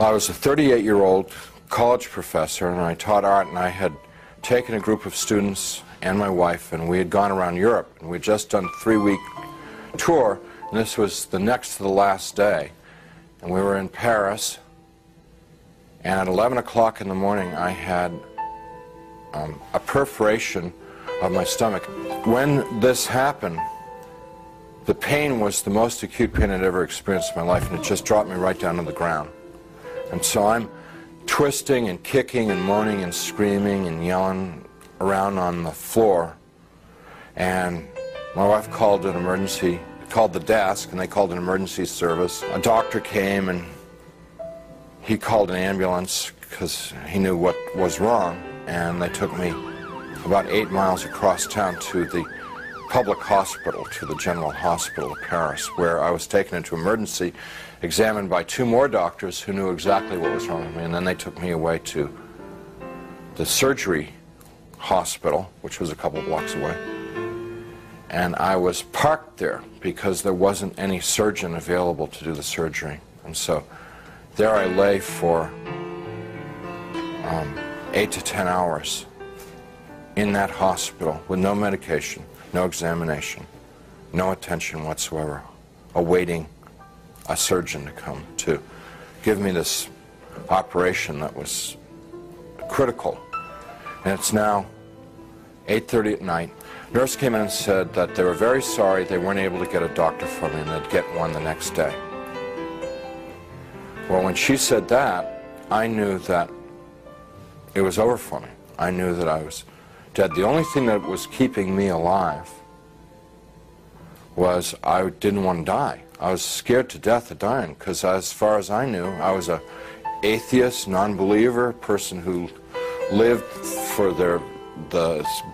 I was a 38-year-old college professor, and I taught art, and I had taken a group of students and my wife, and we had gone around Europe, and we had just done a 3-week tour, and this was the next to the last day. And we were in Paris, and at 11 o'clock in the morning I had a perforation of my stomach. When this happened, the pain was the most acute pain I'd ever experienced in my life, and it just dropped me right down to the ground. And so I'm twisting and kicking and moaning and screaming and yelling around on the floor, and my wife called an emergency, called the desk, and they called an emergency service. A doctor came, and he called an ambulance because he knew what was wrong, and they took me about 8 miles across town to the public hospital, to the General Hospital of Paris, where I was taken into emergency, examined by 2 more doctors who knew exactly what was wrong with me, and then they took me away to the surgery hospital, which was a couple blocks away. And I was parked there because there wasn't any surgeon available to do the surgery. And so there I lay for 8 to 10 hours in that hospital with no medication, no examination, no attention whatsoever, awaiting a surgeon to come to give me this operation that was critical. And it's now 8:30 at night. Nurse came in and said that they were very sorry they weren't able to get a doctor for me, and they'd get one the next day. Well, when she said that, I knew that it was over for me. I knew that I was dead. The only thing that was keeping me alive was I didn't want to die. I was scared to death of dying because, as far as I knew, I was an atheist, non-believer, person who lived for the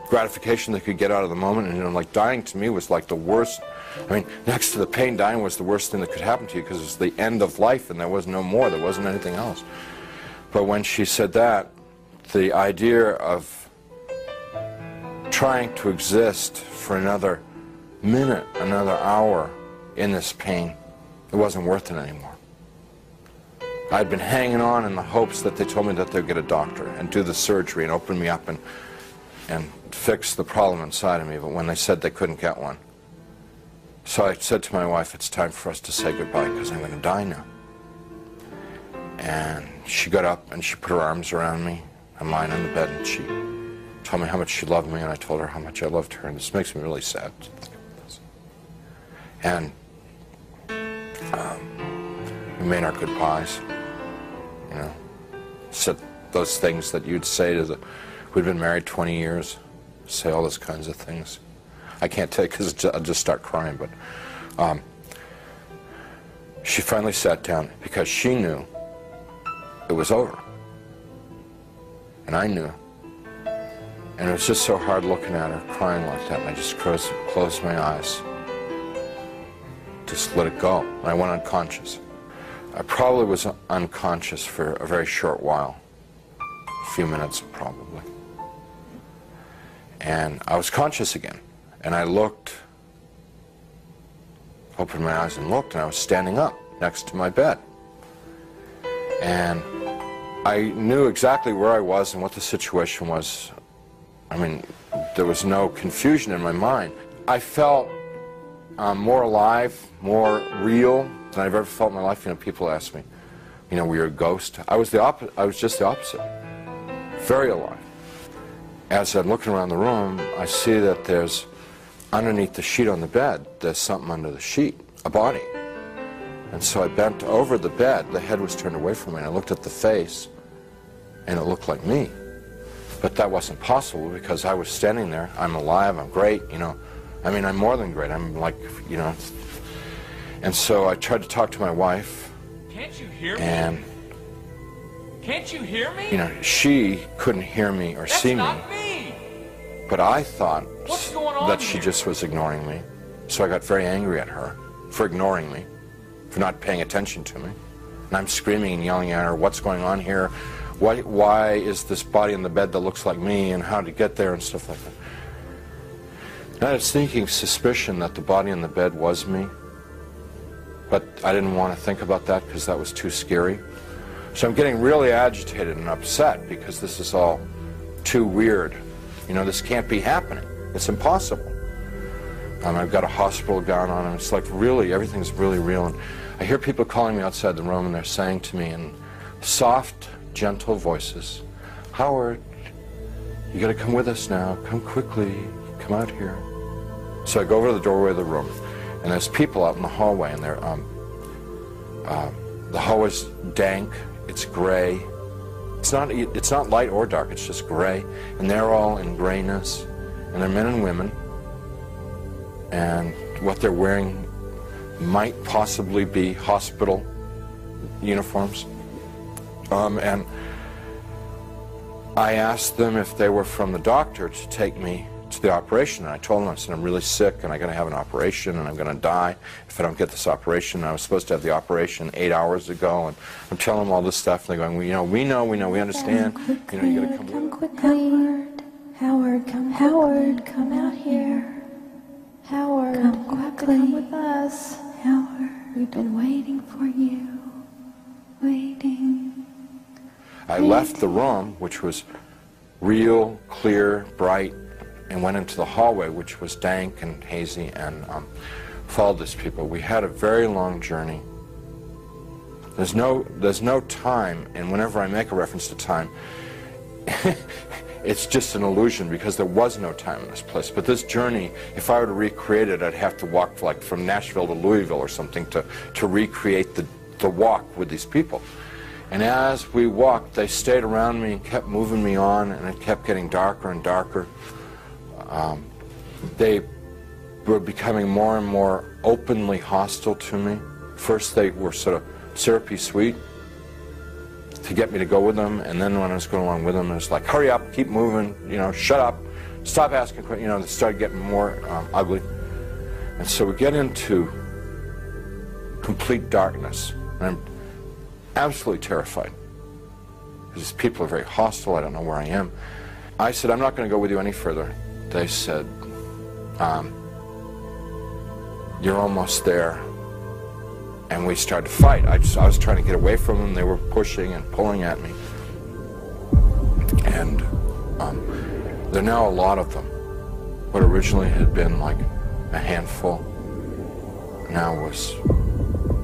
gratification they could get out of the moment, and like dying to me was like the worst. I mean, next to the pain, dying was the worst thing that could happen to you because it was the end of life and there was no more, there wasn't anything else. But when she said that, the idea of trying to exist for another minute, another hour in this pain, it wasn't worth it anymore. I'd been hanging on in the hopes that they told me that they'd get a doctor and do the surgery and open me up and fix the problem inside of me, but when they said they couldn't get one. So I said to my wife, it's time for us to say goodbye because I'm going to die now. And she got up and she put her arms around me. I'm lying on the bed, and she told me how much she loved me, and I told her how much I loved her, and this makes me really sad to think about this. And we made our goodbyes, you know, said those things that you'd say to the, we'd been married 20 years, say all those kinds of things. I can't tell you because I'll just start crying, but she finally sat down because she knew it was over. And I knew. And it was just so hard looking at her crying like that, and I just closed my eyes. Just let it go. And I went unconscious. I probably was unconscious for a very short while. A few minutes, probably. And I was conscious again. And I looked, opened my eyes and looked, and I was standing up next to my bed. And I knew exactly where I was and what the situation was. I mean, there was no confusion in my mind. I felt more alive, more real than I've ever felt in my life. You know, people ask me, you know, were you a ghost? I was just the opposite. Very alive. As I'm looking around the room, I see that there's, underneath the sheet on the bed, there's something under the sheet, a body. And so I bent over the bed. The head was turned away from me, and I looked at the face, and it looked like me. But that wasn't possible because I was standing there. I'm alive, I'm great, you know. I mean, I'm more than great. I'm like, you know. And so I tried to talk to my wife. Can't you hear me? And, can't you hear me? you know, she couldn't hear me or see me. That's not me. But I thought What's going on that she here? just was ignoring me. So I got very angry at her for ignoring me, for not paying attention to me. And I'm screaming and yelling at her, what's going on here? Why is this body in the bed that looks like me, and how to get there and stuff like that. And I had a sneaking suspicion that the body in the bed was me, but I didn't want to think about that because that was too scary. So I'm getting really agitated and upset because this is all too weird. You know, this can't be happening. It's impossible. I've got a hospital gown on, and it's like really, everything's really real. And I hear people calling me outside the room, and they're saying to me in soft, gentle voices, "Howard, you got to come with us now. Come quickly. Come out here." So I go over to the doorway of the room, and there's people out in the hallway, and they're the hallway's dank. It's gray. It's not light or dark. It's just gray, and they're all in grayness, and they're men and women, and what they're wearing might possibly be hospital uniforms. And I asked them if they were from the doctor to take me to the operation, and I told them, I said, I'm really sick and I'm going to have an operation and I'm going to die if I don't get this operation. And I was supposed to have the operation 8 hours ago, and I'm telling them all this stuff, and they're going, well, we know, we understand. You know, you got to come quickly. Howard, come out here. Howard, come quickly. Come with us. Howard, we've been waiting for you. Waiting. I left the room, which was real, clear, bright, and went into the hallway, which was dank and hazy, and followed these people. We had a very long journey. There's no time, and whenever I make a reference to time, it's just an illusion, because there was no time in this place. But this journey, if I were to recreate it, I'd have to walk like from Nashville to Louisville or something to recreate the walk with these people. And as we walked, they stayed around me and kept moving me on, and it kept getting darker and darker. They were becoming more and more openly hostile to me. First they were sort of syrupy sweet to get me to go with them, and then when I was going along with them, it was like, hurry up, keep moving, you know, shut up, stop asking questions, you know, they started getting more ugly. And so we get into complete darkness, and I'm absolutely terrified, because these people are very hostile, I don't know where I am. I said, I'm not going to go with you any further. They said, you're almost there. And we started to fight. I was trying to get away from them. They were pushing and pulling at me. And there are now a lot of them. What originally had been like a handful now was,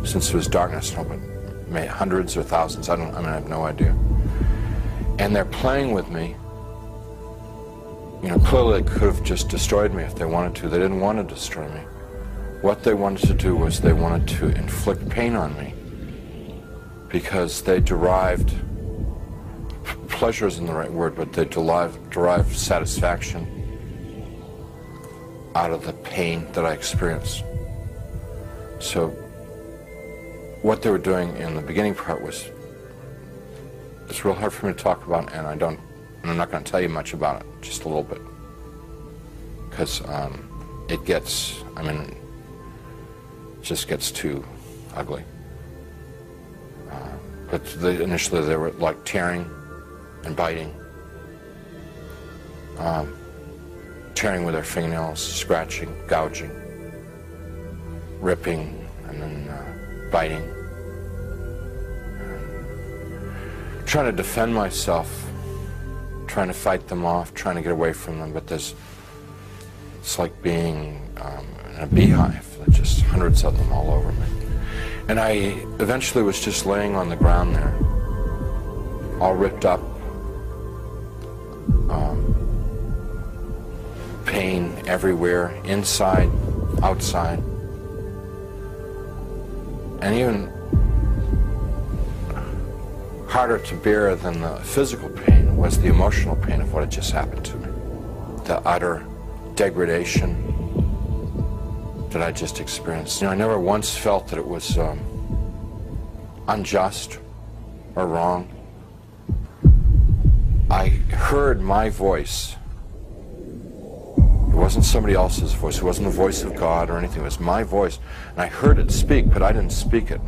since it was darkness, maybe hundreds or thousands. I have no idea. And they're playing with me. You know, clearly they could have just destroyed me if they wanted to. They didn't want to destroy me. What they wanted to do was they wanted to inflict pain on me, because they derived, pleasure isn't the right word, but they derived satisfaction out of the pain that I experienced. So what they were doing in the beginning part was, it's real hard for me to talk about, and I'm not going to tell you much about it, just a little bit, because it gets, it just gets too ugly. But initially they were like tearing and biting, tearing with their fingernails, scratching, gouging, ripping, and then biting. Trying to defend myself, trying to fight them off, trying to get away from them, but it's like being in a beehive. There's just hundreds of them all over me. And I eventually was just laying on the ground there, all ripped up, pain everywhere, inside, outside, and even harder to bear than the physical pain was the emotional pain of what had just happened to me. The utter degradation that I just experienced. You know, I never once felt that it was unjust or wrong. I heard my voice. It wasn't somebody else's voice. It wasn't the voice of God or anything. It was my voice. And I heard it speak, but I didn't speak it.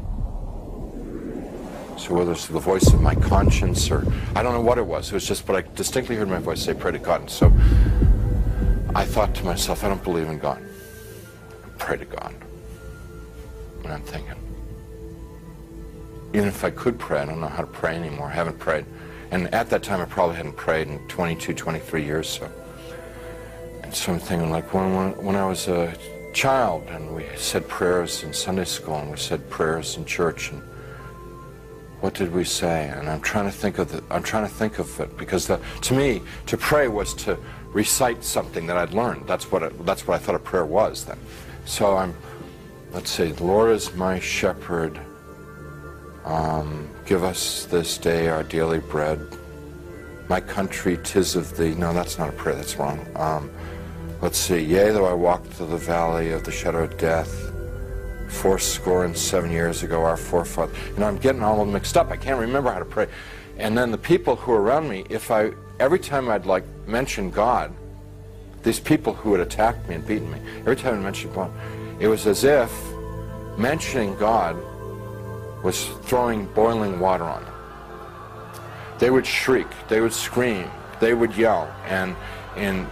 So whether it's the voice of my conscience or, I don't know what it was. It was just, but I distinctly heard my voice say, pray to God. And so I thought to myself, I don't believe in God. Pray to God. And I'm thinking, even if I could pray, I don't know how to pray anymore. I haven't prayed. And at that time, I probably hadn't prayed in 22, 23 years. So I'm thinking, like, when I was a child, and we said prayers in Sunday school, and we said prayers in church, and what did we say? And I'm trying to think of it, because to me, to pray was to recite something that I'd learned. That's what I thought a prayer was then. So let's see, the Lord is my shepherd. Give us this day our daily bread. My country, 'tis of thee. No, that's not a prayer, that's wrong. Let's see, yea, though I walk through the valley of the shadow of death, fourscore and 7 years ago, our forefathers. You know, I'm getting all mixed up. I can't remember how to pray. And then the people who were around me, every time I'd like mention God, these people who had attacked me and beaten me, every time I mentioned God, it was as if mentioning God was throwing boiling water on them. They would shriek, they would scream, they would yell, and in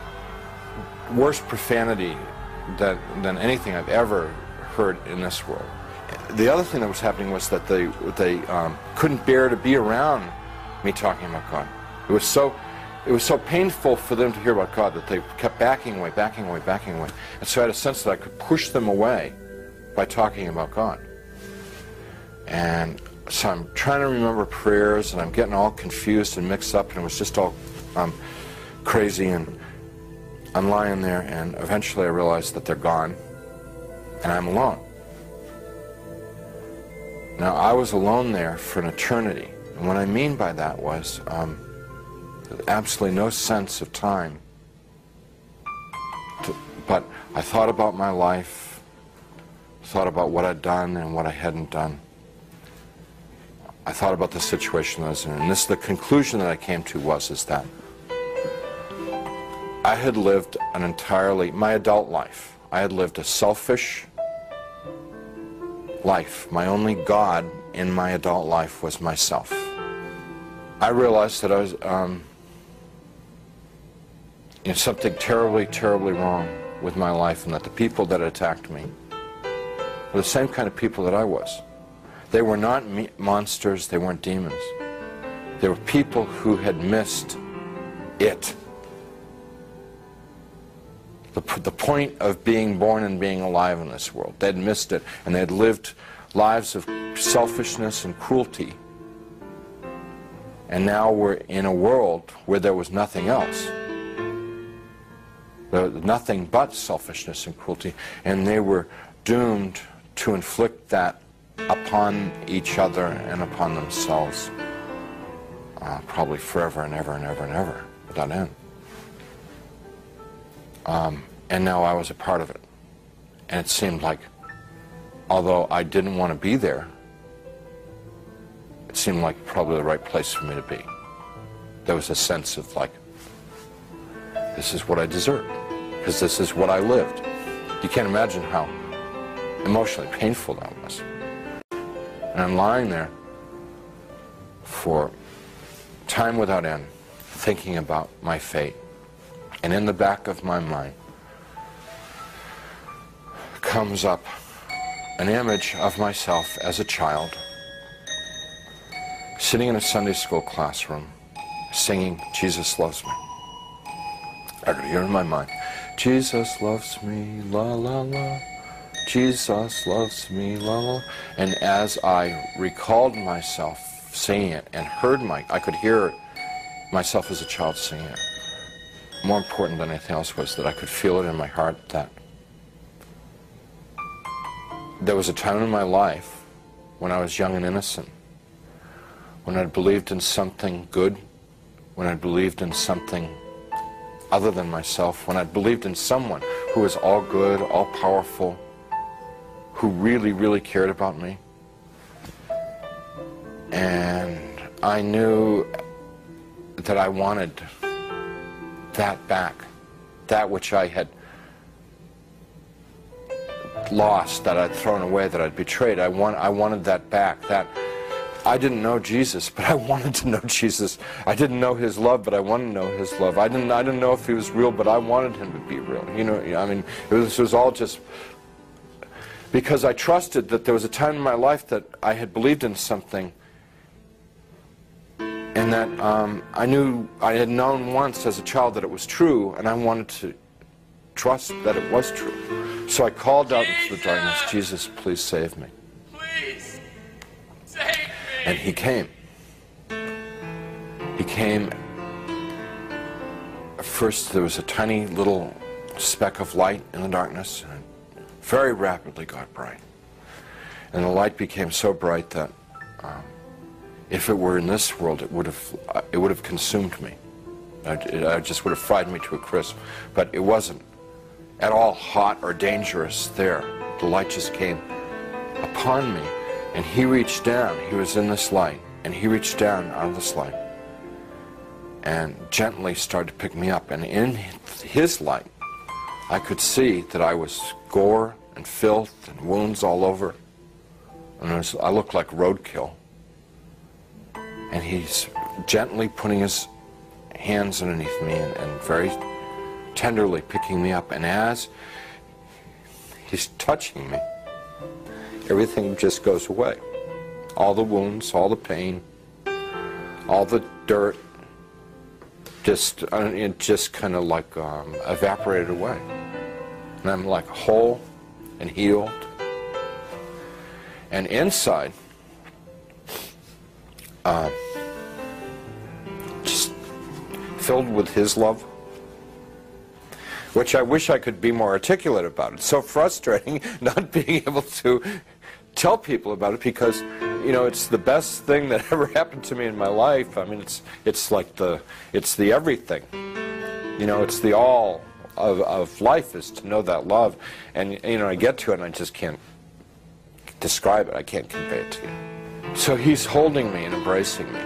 worse profanity than anything I've ever heard in this world. The other thing that was happening was that they couldn't bear to be around me talking about God. It was so painful for them to hear about God that they kept backing away. And so I had a sense that I could push them away by talking about God. And so I'm trying to remember prayers, and I'm getting all confused and mixed up, and it was just all crazy, and I'm lying there, and eventually I realized that they're gone, and I'm alone. Now, I was alone there for an eternity, and what I mean by that was absolutely no sense of time. But I thought about my life, thought about what I'd done and what I hadn't done. I thought about the situation I was in, and the conclusion that I came to is that I had lived my adult life, I had lived a selfish life. My only God in my adult life was myself. I realized that I was in something terribly, terribly wrong with my life, and that the people that attacked me were the same kind of people that I was. They were not monsters, they weren't demons. They were people who had missed it. The point of being born and being alive in this world. They'd missed it, and they'd lived lives of selfishness and cruelty. And now we're in a world where there was nothing else. There was nothing but selfishness and cruelty, and they were doomed to inflict that upon each other and upon themselves, probably forever and ever and ever and ever, without end. And now I was a part of it. And it seemed like, although I didn't want to be there, it seemed like probably the right place for me to be. There was a sense of like, this is what I deserve, because this is what I lived. You can't imagine how emotionally painful that was. And I'm lying there for time without end, thinking about my fate. And in the back of my mind comes up an image of myself as a child, sitting in a Sunday school classroom, singing Jesus Loves Me. I could hear in my mind, Jesus loves me, la la la. Jesus loves me, la la. And as I recalled myself singing it and I could hear myself as a child singing it. More important than anything else was that I could feel it in my heart that there was a time in my life when I was young and innocent, when I believed in something good, when I believed in something other than myself, when I believed in someone who was all good, all powerful, who really, really cared about me. And I knew that I wanted that back, that which I had lost, that I'd thrown away, that I'd betrayed. I wanted that back. That I didn't know Jesus, but I wanted to know Jesus. I didn't know His love, but I wanted to know His love. I didn't know if He was real, but I wanted Him to be real. You know, I mean, it was all just because I trusted that there was a time in my life that I had believed in something, and that I had known once as a child that it was true, and I wanted to trust that it was true. So I called out into the darkness, Jesus, please save me. Please, save me. And he came. He came. First there was a tiny little speck of light in the darkness, and it very rapidly got bright. And the light became so bright that if it were in this world, it would have consumed me. It just would have fried me to a crisp. But it wasn't at all hot or dangerous there. The light just came upon me, and he reached down. He was in this light, and he reached down out of this light and gently started to pick me up. And in his light, I could see that I was gore and filth and wounds all over, and I looked like roadkill. And he's gently putting his hands underneath me and very tenderly picking me up. And as he's touching me, everything just goes away. All the wounds, all the pain, all the dirt, it just kind of like evaporated away. And I'm like whole and healed. And inside, just filled with his love, which I wish I could be more articulate about. It's so frustrating not being able to tell people about it, because you know, it's the best thing that ever happened to me in my life. I mean, it's like it's the everything. You know, it's the all of life is to know that love. And you know, I get to it and I just can't describe it. I can't convey it to you. So he's holding me and embracing me,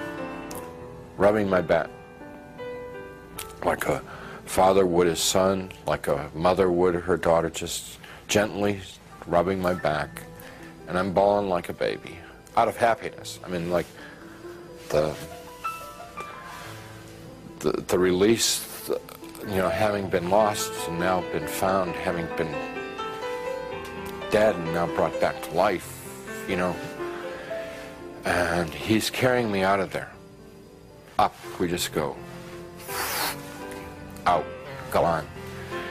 rubbing my back like a father would his son, like a mother would her daughter, just gently rubbing my back. And I'm bawling like a baby, out of happiness. I mean, like the release, you know, having been lost and now been found, having been dead and now brought back to life, you know. And he's carrying me out of there. Up we just go. Out, gone.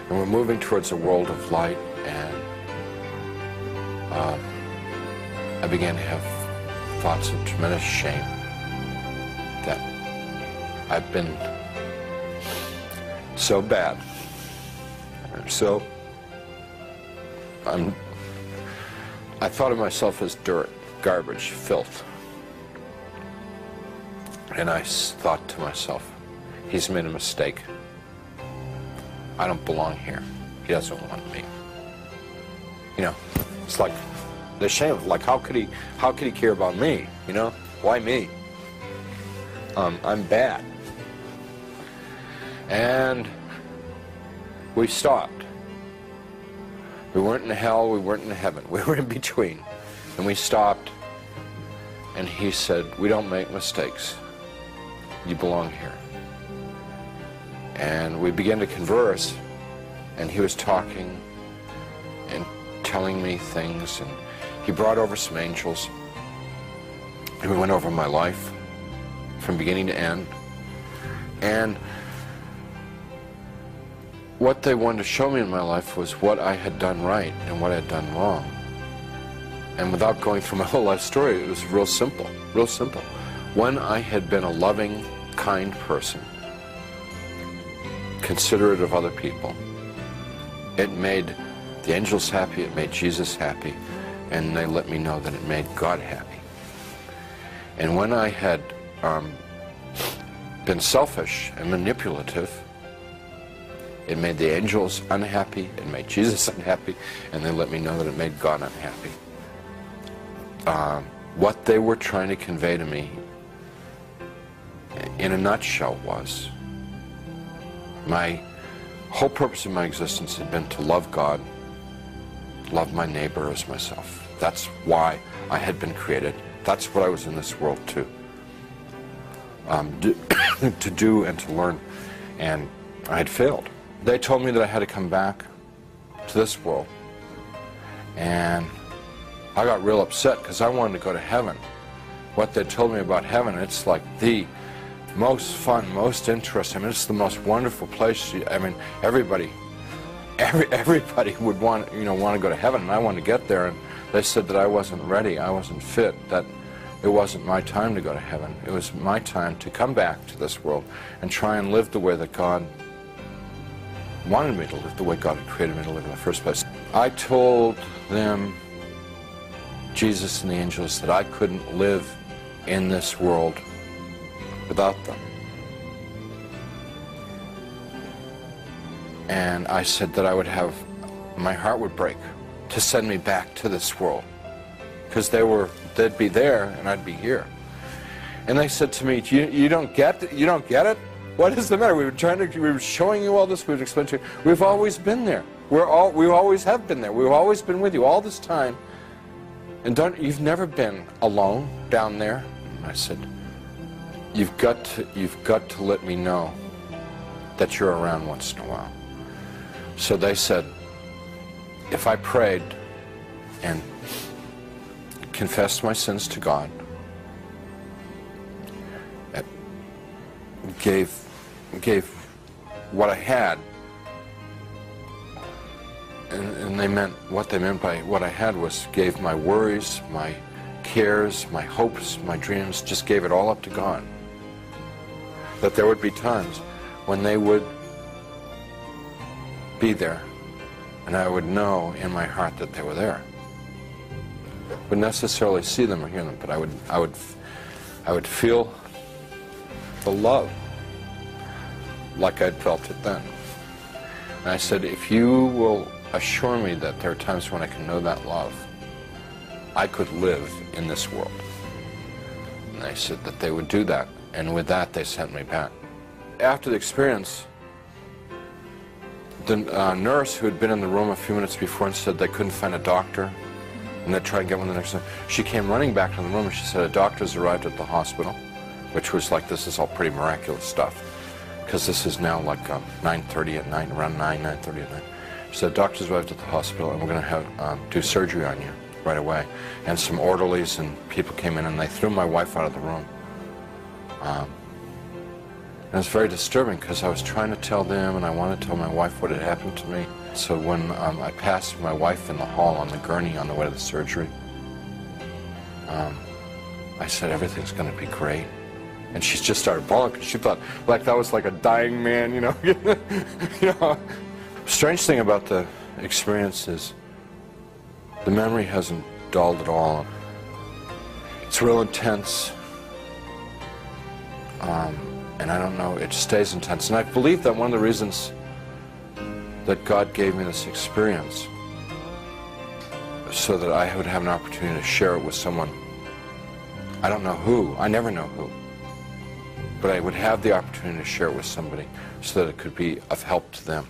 And we're moving towards a world of light, and I began to have thoughts of tremendous shame that I've been so bad. I thought of myself as dirt, garbage, filth. And I thought to myself, he's made a mistake. I don't belong here. He doesn't want me. You know, it's like the shame. Like, how could he care about me? You know, why me? I'm bad. And we stopped. We weren't in hell. We weren't in heaven. We were in between. And we stopped. And he said, "We don't make mistakes. You belong here." And we began to converse, and he was talking and telling me things, and he brought over some angels, and we went over my life from beginning to end. And what they wanted to show me in my life was what I had done right and what I had done wrong. And without going through my whole life story, it was real simple, real simple. When I had been a loving, kind person, considerate of other people, it made the angels happy, it made Jesus happy, and they let me know that it made God happy. And when I had been selfish and manipulative, it made the angels unhappy, it made Jesus unhappy, and they let me know that it made God unhappy. What they were trying to convey to me, in a nutshell, was my whole purpose of my existence had been to love God, love my neighbor as myself. That's why I had been created. That's what I was in this world to do and to learn. And I had failed. They told me that I had to come back to this world and I got real upset because I wanted to go to heaven. What they told me about heaven, it's like the most fun, most interesting. I mean, it's the most wonderful place. I mean, everybody would want to go to heaven, and I wanted to get there. And they said that I wasn't ready, I wasn't fit, that it wasn't my time to go to heaven. It was my time to come back to this world and try and live the way that God wanted me to live, the way God had created me to live in the first place. I told them, Jesus and the angels, that I couldn't live in this world without them. And I said that I would have, my heart would break to send me back to this world, because they'd be there and I'd be here. And they said to me, you don't get it? You don't get it? What is the matter? We were showing you all this, we would explain to you. We've always been there. We always have been there. We've always been with you all this time. And you've never been alone down there? And I said, you've got to let me know that you're around once in a while. So they said, if I prayed and confessed my sins to God, gave what I had, and what they meant by what I had was gave my worries, my cares, my hopes, my dreams, just gave it all up to God. That there would be times when they would be there, and I would know in my heart that they were there. Wouldn't necessarily see them or hear them, but I would feel the love like I'd felt it then. And I said, if you will assure me that there are times when I can know that love, I could live in this world. And they said that they would do that, and with that they sent me back. After the experience, the nurse who had been in the room a few minutes before and said they couldn't find a doctor, and they'd try and get one the next time, she came running back to the room and she said, a doctor's arrived at the hospital, which was like, this is all pretty miraculous stuff, because this is now like 9:30 at night, around 9:30 at night. She said, doctor's arrived at the hospital and we're going to have do surgery on you right away. And some orderlies and people came in and they threw my wife out of the room. And it was very disturbing because I was trying to tell them and I wanted to tell my wife what had happened to me. So when I passed my wife in the hall on the gurney on the way to the surgery, I said, everything's going to be great. And she just started bawling because she thought like that was like a dying man, you know. You know. Strange thing about the experience is the memory hasn't dulled at all. It's real intense. And I don't know, it stays intense. And I believe that one of the reasons that God gave me this experience so that I would have an opportunity to share it with someone. I don't know who, I never know who, but I would have the opportunity to share it with somebody so that it could be of help to them.